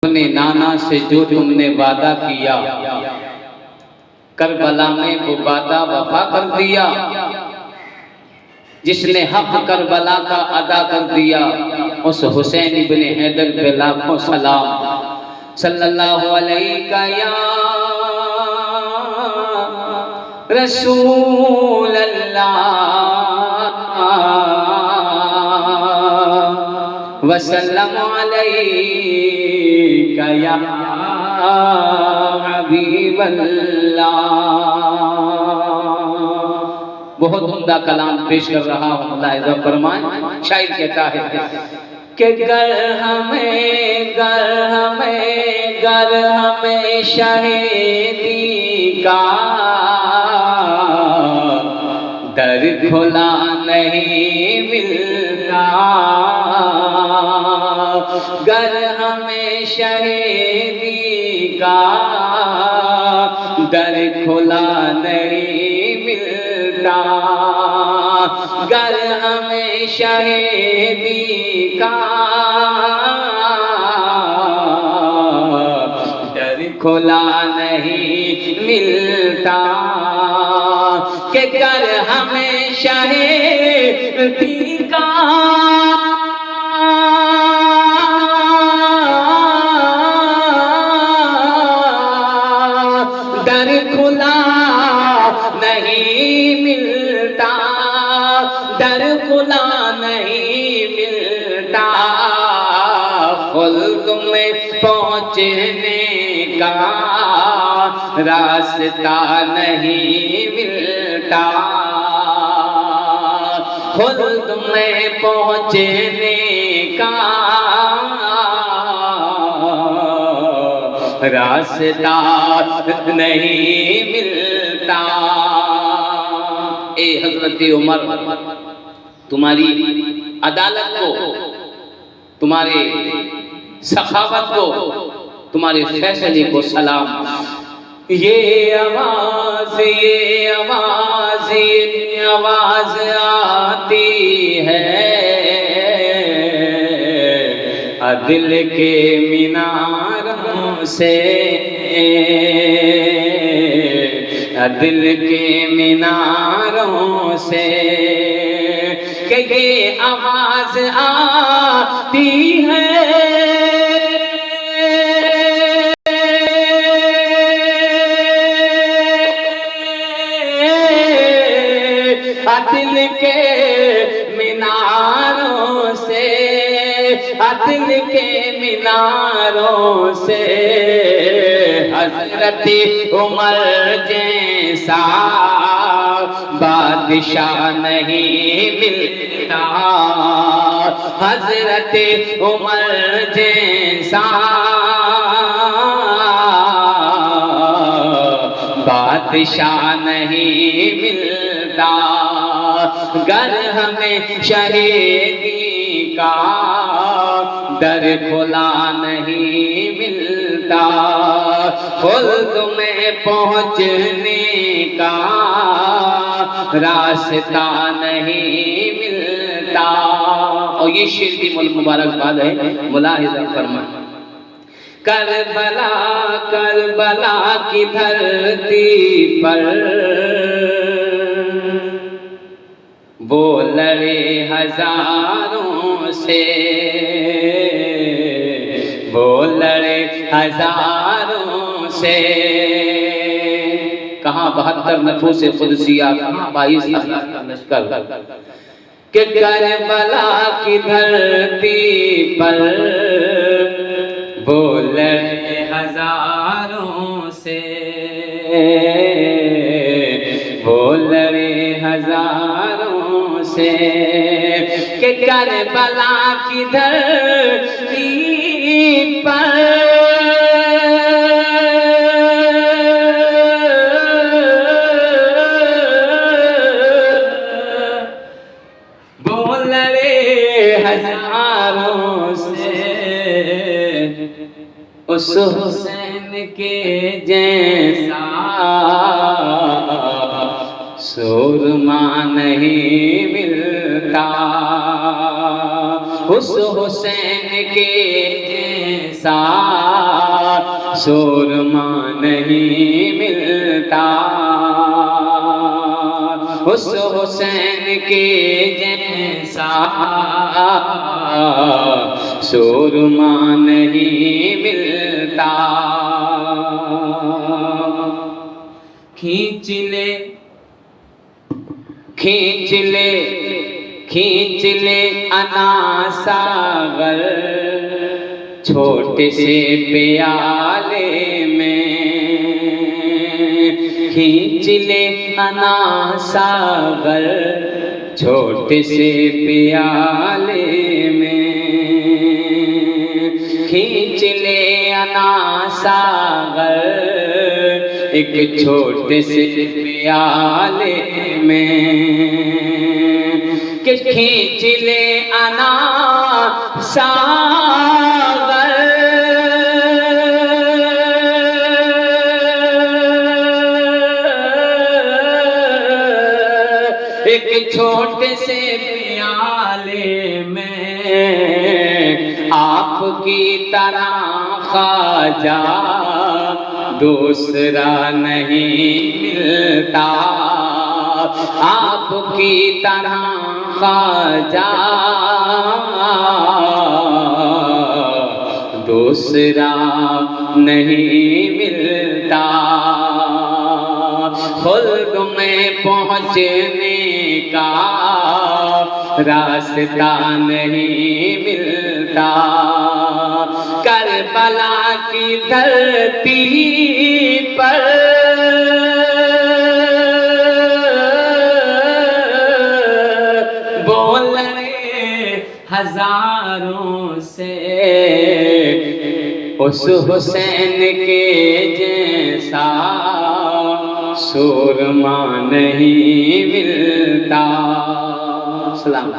अपने नाना से जो तुमने वादा किया, करबला में वो वादा वफा कर दिया। जिसने हक करबला का अदा कर दिया, उस हुसैन इब्ने हैदर पे लाखों सलाम। सल्लल्लाहु अलैका या रसूल अल्लाह वसल्लम अलैका या हबीब अल्लाह। बहुत उम्दा कलाम पेश कर रहा हूँ। अल्लाह फरमाए, शायर कहता है कि गर हमें शहीदी का दर खुला नहीं मिलता, गर हमें शहीदी का दर खुला नहीं मिलता, गर हमें शहीदी का दर खुला नहीं मिलता, कि गर हमें शहीदी का दर खुला नहीं मिलता, दर खुला नहीं मिलता, खुल्द में पहुँचने का रास्ता नहीं मिलता, खुल्द में पहुँचने का रास्ता नहीं मिलता। ए हजरत उमर, तुम्हारी अदालत को, तुम्हारे सखावत को, तुम्हारे फैसले को सलाम। ये आवाज आती है दिल के मीनारों से, दिल के मीनारों से, कि ये आवाज आती है दिल के मीनारों से, दिल के मीनारों से। हजरत उमर जैसा बादशाह नहीं मिलता, हजरत उमर जैसा बादशाह नहीं मिलता, गर हमें शहीदी का दर खुला नहीं मिलता, खुल्द में पहुँचने का रास्ता नहीं मिलता। और ये शेर की मुबारकबाद है, मुलाहिज़ा फरमाएं। करबला की धरती पर वो लड़े हजारों से, वो लड़े हजारों से। कहाँ 72 नफूस क़ुदसिया, कहाँ 22 अल्लाह का लश्कर, कि करबला की धरती पर वो लड़े हजारों से, वो लड़े हजारों से, कि करबला की धरती पर वो लड़े हजारों से, उस हुसैन के जैसा सुरमा नहीं मिलता, उस हुसैन के जैसा सुरमा नहीं मिलता। उस हुसैन के जैसा सुरमा नहीं मिलता। खींच ले खींच ले खींच ले अना सागर छोटे से प्याले में। खींच ले अना सागर छोटे से प्याले में। खींच ले अना सागर एक छोटे से प्याले में। कि खींच ले अना सागर एक छोटे से प्याले में। आपकी तरह ख्वाजा दूसरा नहीं मिलता। आपकी तरह ख्वाजा दूसरा नहीं मिलता। खुल्द में पहुँचने का रास्ता नहीं मिलता। करबला की धरती पर बोले हजारों से उस हुसैन के जैसा सुरमा नहीं मिलता। सलाम।